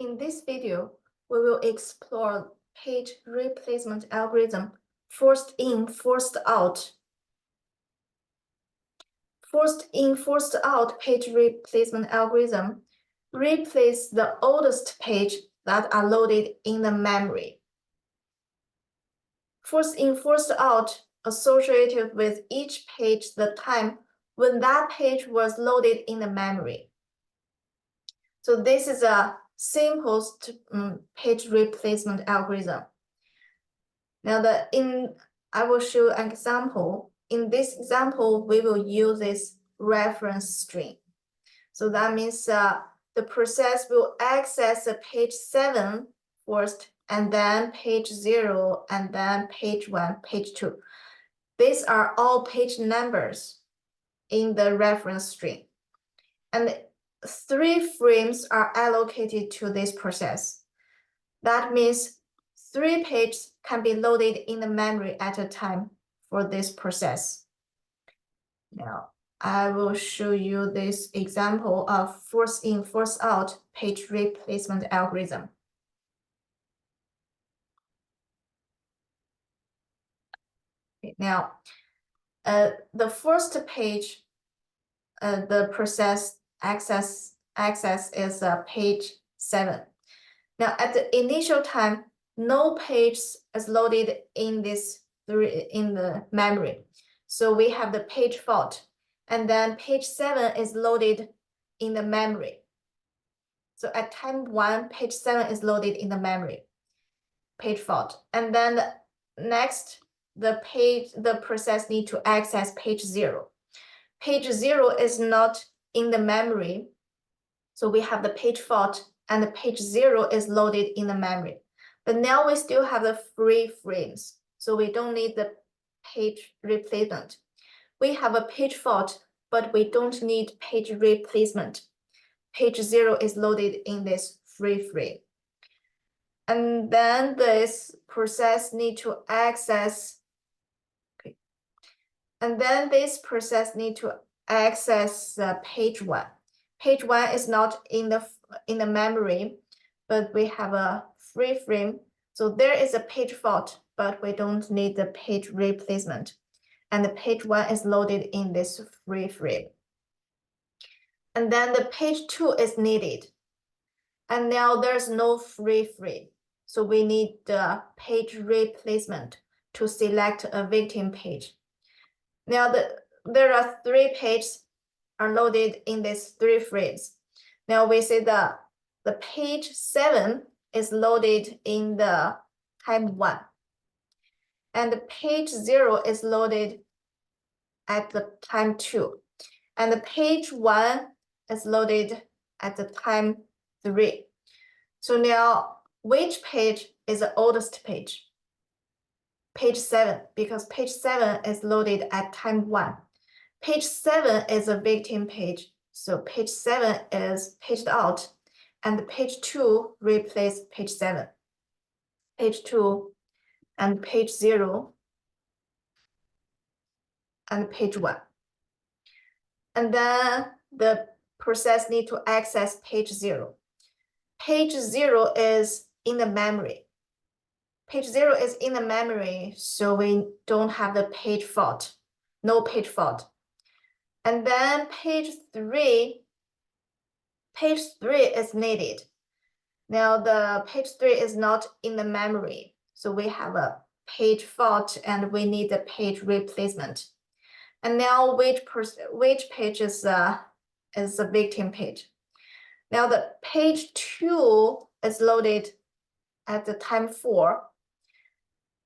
In this video, we will explore page replacement algorithm, forced in, forced out. Forced in, forced out page replacement algorithm replace the oldest page that are loaded in the memory. Forced in, forced out associated with each page the time when that page was loaded in the memory. So this is a simplest page replacement algorithm. Now I will show an example. In this example, we will use this reference string. So that means the process will access page 7 first, and then page 0, and then page 1, page 2. These are all page numbers in the reference string. And 3 frames are allocated to this process. That means 3 pages can be loaded in the memory at a time for this process. Now, I will show you this example of force in, force out page replacement algorithm. Okay, now, the first page, the process access is page 7. Now, at the initial time, no page is loaded in the memory. So we have the page fault, and then page 7 is loaded in the memory. So at time 1, page 7 is loaded in the memory, page fault. And then next, the process need to access page 0. Page 0 is not in the memory. So we have the page fault, and the page 0 is loaded in the memory. But now we still have the 3 frames, so we don't need the page replacement. We have a page fault, but we don't need page replacement. Page 0 is loaded in this 3 frame. And then this process need to access, okay. And then this process need to access page 1. Page 1 is not in the memory, but we have a 3 frame. So there is a page fault, but we don't need the page replacement. And the page 1 is loaded in this 3 frame. And then the page 2 is needed. And now there's no 3 frame. So we need the page replacement to select a victim page. Now there are 3 pages are loaded in these 3 frames. Now we see the page 7 is loaded in the time 1. And the page 0 is loaded at the time 2. And the page 1 is loaded at the time 3. So now, which page is the oldest page? Page 7, because page 7 is loaded at time 1. Page 7 is a victim page, so page 7 is paged out, and page 2 replace page 7. Page 2 and page 0 and page 1. And then the process need to access page 0. Page 0 is in the memory. Page 0 is in the memory, so we don't have the page fault, no page fault. And then page 3 is needed. Now the page 3 is not in the memory, so we have a page fault and we need the page replacement. And now which page is a victim page? Now the page 2 is loaded at the time 4,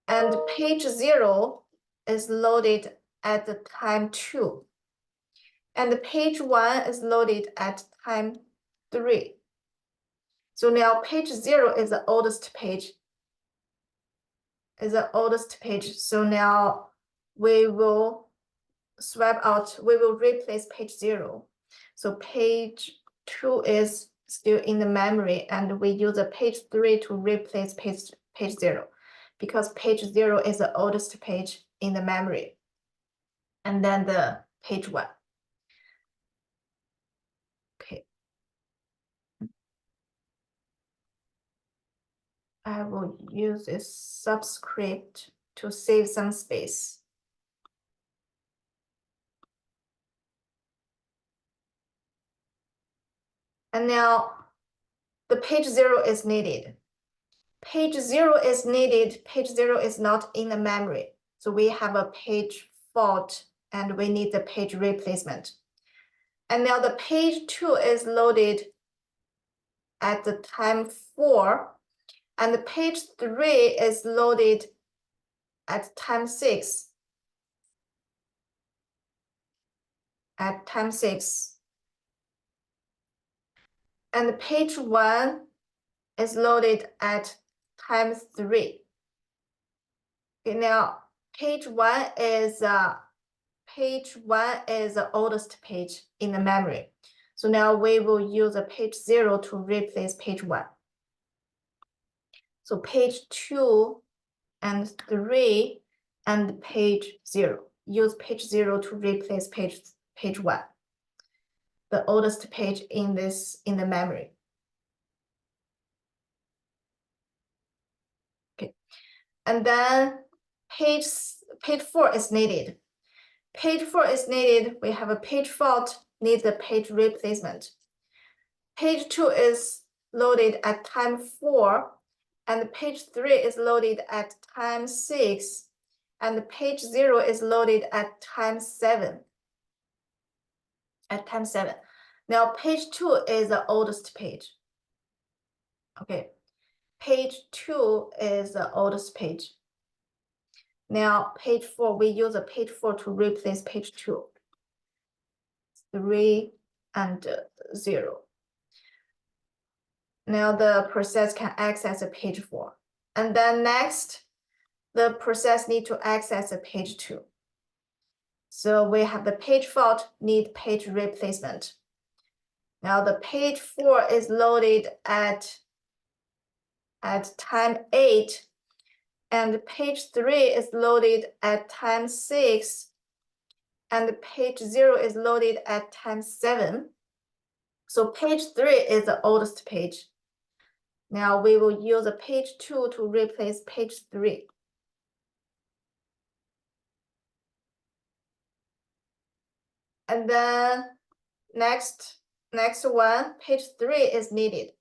and page 0 is loaded at the time 2. And the page 1 is loaded at time 3. So now page 0 is the oldest page. So now we will swap out, we will replace page 0. So page 2 is still in the memory, and we use the page 3 to replace page 0, because page 0 is the oldest page in the memory. And then the page 1. Okay. I will use this subscript to save some space. And now the page 0 is needed. Page 0 is needed. Page 0 is not in the memory. So we have a page fault and we need the page replacement. And now the page 2 is loaded at the time 4, and the page 3 is loaded at time 6. At time 6. And the page 1 is loaded at time 3. Okay, now page 1 is the oldest page in the memory. So now we will use a page 0 to replace page 1. So page 2 and 3 and page 0. Use page 0 to replace page 1. The oldest page in the memory. Okay. And then page 4 is needed. Page 4 is needed. We have a page fault, need the page replacement. Page 2 is loaded at time 4, and page 3 is loaded at time 6, and page 0 is loaded at time 7. At time 7. Now page 2 is the oldest page. Okay, page 2 is the oldest page. Now page 4, we use a page 4 to replace page 2. 3 and 0. Now the process can access a page 4. And then next, the process need to access a page 2. So we have the page fault, need page replacement. Now the page 4 is loaded at time 8, and page 3 is loaded at time 6, and page 0 is loaded at time 7. So page 3 is the oldest page. Now we will use a page 2 to replace page 3. And then next one, page 3 is needed.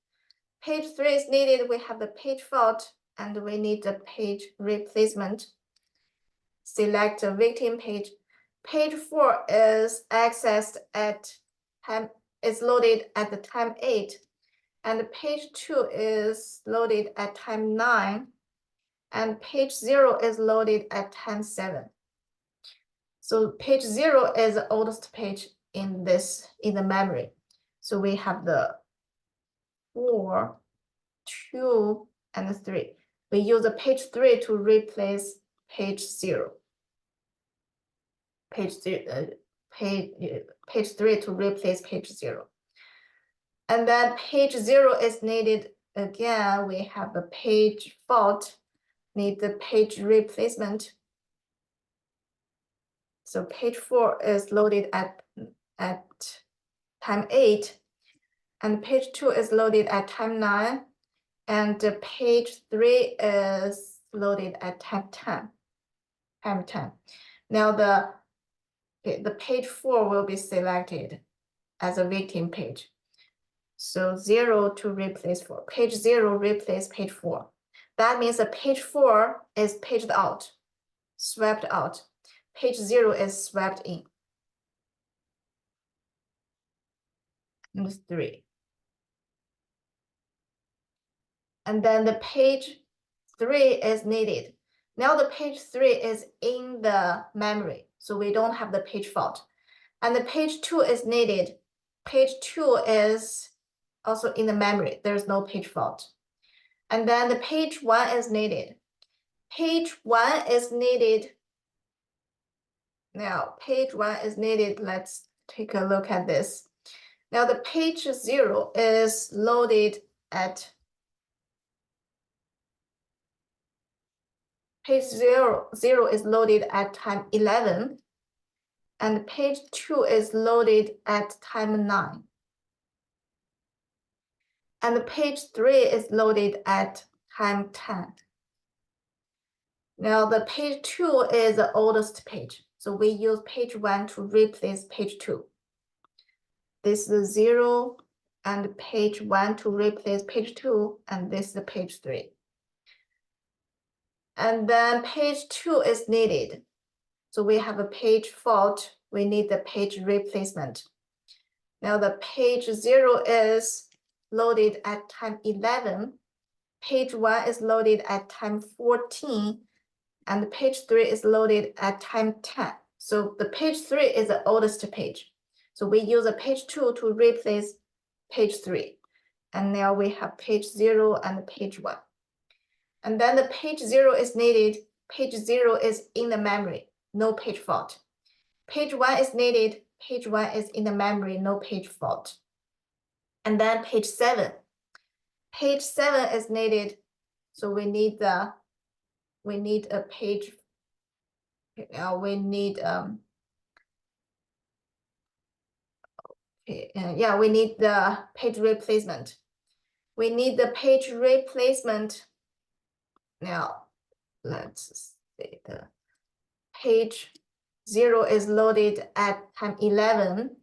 Page 3 is needed. We have the page fault and we need the page replacement. Select a victim page. Page 4 is accessed at time, is loaded at the time 8. And page 2 is loaded at time 9. And page 0 is loaded at time 7. So page 0 is the oldest page in the memory. So we have the 4, 2, and 3. We use the page 3 to replace page 0. Page 3 to replace page 0. And then page 0 is needed again. We have a page fault, need the page replacement. So page 4 is loaded at time 8, and page 2 is loaded at time 9, and page 3 is loaded at time 10. Now the page 4 will be selected as a victim page. So 0 to replace 4. Page 0 replace page 4. That means the page 4 is paged out, swept out. Page 0 is swept in. And 3. And then the page 3 is needed. Now the page 3 is in the memory, so we don't have the page fault. And the page 2 is needed. Page 2 is also in the memory. There's no page fault. And then the page 1 is needed. Page 1 is needed. Now page 1 is needed. Let's take a look at this. Now the page 0 is loaded at page 0 is loaded at time 11, and page 2 is loaded at time 9. And page 3 is loaded at time 10. Now the page 2 is the oldest page. So we use page 1 to replace page 2. This is 0 and page 1 to replace page 2, and this is the page 3. And then page 2 is needed. So we have a page fault. We need the page replacement. Now the page 0 is loaded at time 11. Page 1 is loaded at time 14. And page 3 is loaded at time 10. So the page 3 is the oldest page. So we use a page 2 to replace page 3. And now we have page 0 and page 1. And then the page 0 is needed. Page 0 is in the memory, no page fault. Page 1 is needed. Page 1 is in the memory, no page fault. And then page 7. Page 7 is needed. So we need a page. We need we need the page replacement. We need the page replacement. Now let's see, the page 0 is loaded at time 11,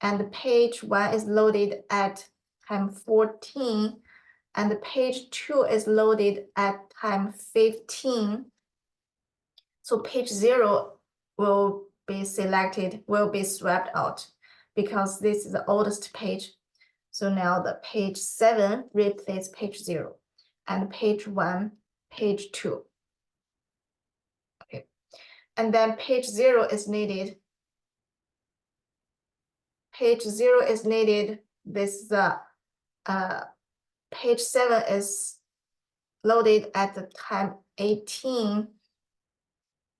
and page 1 is loaded at time 14, and page 2 is loaded at time 15. So page 0 will be selected, will be swapped out because this is the oldest page. So now the page 7 replaces page 0, and page 1, page 2. Okay, and then page 0 is needed. Page 0 is needed. This page 7 is loaded at the time 18.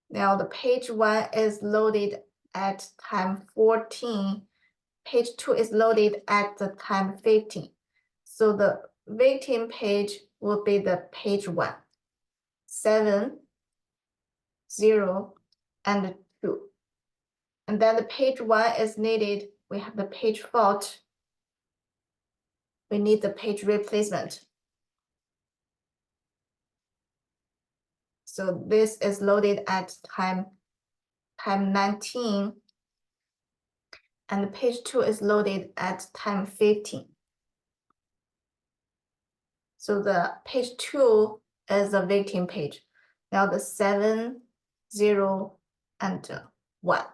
Now the page 1 is loaded at time 14. Page 2 is loaded at the time 15. So the victim page will be the page 1, 7, 0, and 2. And then the page 1 is needed. We have the page fault. We need the page replacement. So this is loaded at time 19. And the page 2 is loaded at time 15. So the page 2 is the victim page. Now the 7, 0, and 1.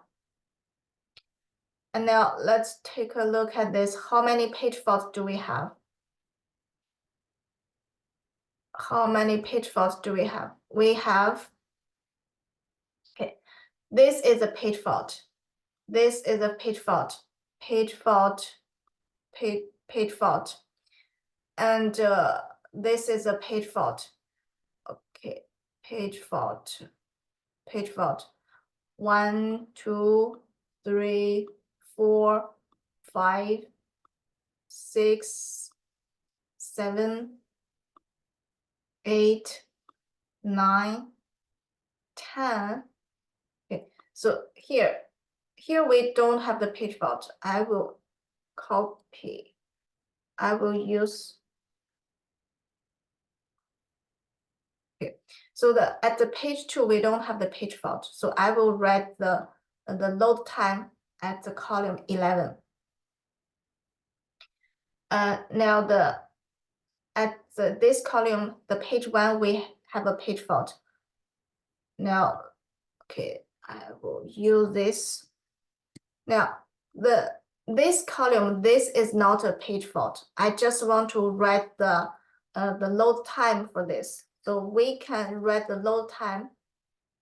And now let's take a look at this. How many page faults do we have? How many page faults do we have? We have, okay, this is a page fault. This is a page fault, page fault, page fault. And this is a page fault. Okay, page fault, page fault. 1, 2, 3, 4, 5, 6, 7, 8, 9, 10. Okay, so here we don't have the page fault. I will copy. I will use. Okay, so at the page 2 we don't have the page fault. So I will write the load time at the column 11. Now this column, the page 1, we have a page fault. Now, okay, I will use this. Now, this column, this is not a page fault. I just want to write the load time for this. So we can write the load time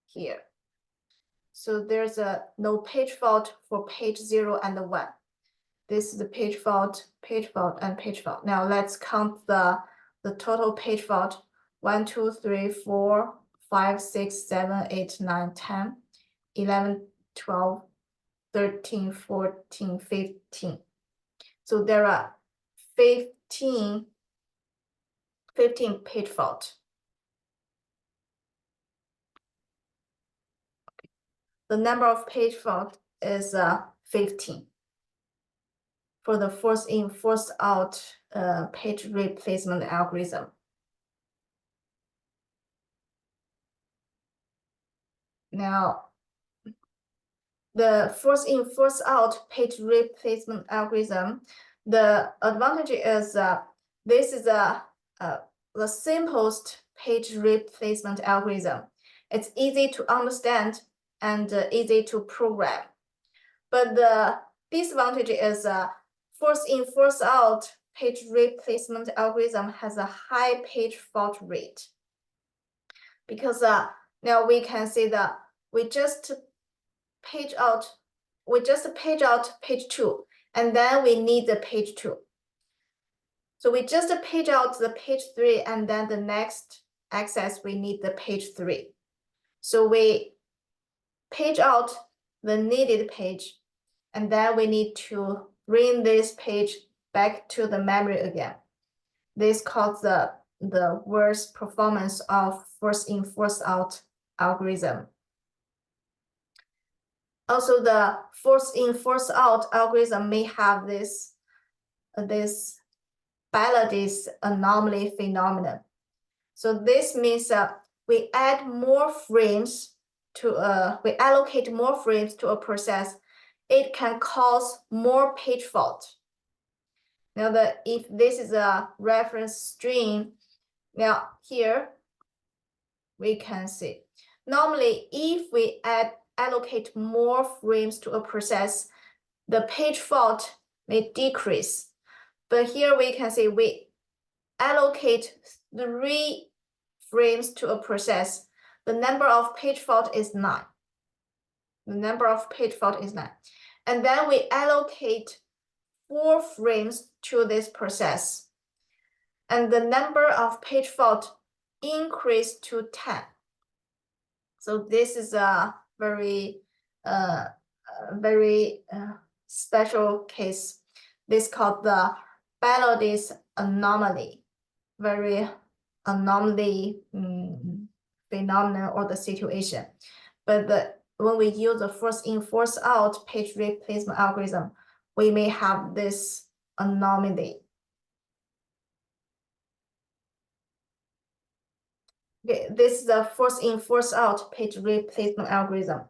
here. So there's no page fault for page 0 and 1. This is the page fault, and page fault. Now let's count the total page fault. 1, 2, 3, 4, 5, 6, 7, 8, 9, 10, 11, 12, 13, 14, 15. So there are 15 page fault. The number of page fault is 15 for the first in, first out page replacement algorithm. Now, the first in, first out page replacement algorithm, the advantage is this is the simplest page replacement algorithm. It's easy to understand and easy to program. But the disadvantage is first in, first out page replacement algorithm has a high page fault rate. Because now we can see that we just page out page 2, and then we need the page 2. So we just page out the page 3, and then the next access we need the page 3. So we page out the needed page, and then we need to bring this page back to the memory again. This causes the worst performance of first in, first out algorithm. Also, the first in, first out algorithm may have this Bialyad's anomaly phenomenon. So this means we add more frames to we allocate more frames to a process, it can cause more page fault. Now, if this is a reference string, now here we can see. Normally, if we allocate more frames to a process, the page fault may decrease. But here we can see we allocate 3 frames to a process. The number of page fault is 9. The number of page fault is 9. And then we allocate 4 frames to this process. And the number of page fault increased to 10. So this is a very special case. This is called the Bialyad's anomaly, very anomaly phenomenon or the situation. But when we use the first in, first out page replacement algorithm, we may have this anomaly. Okay, this is the first in, first out page replacement algorithm.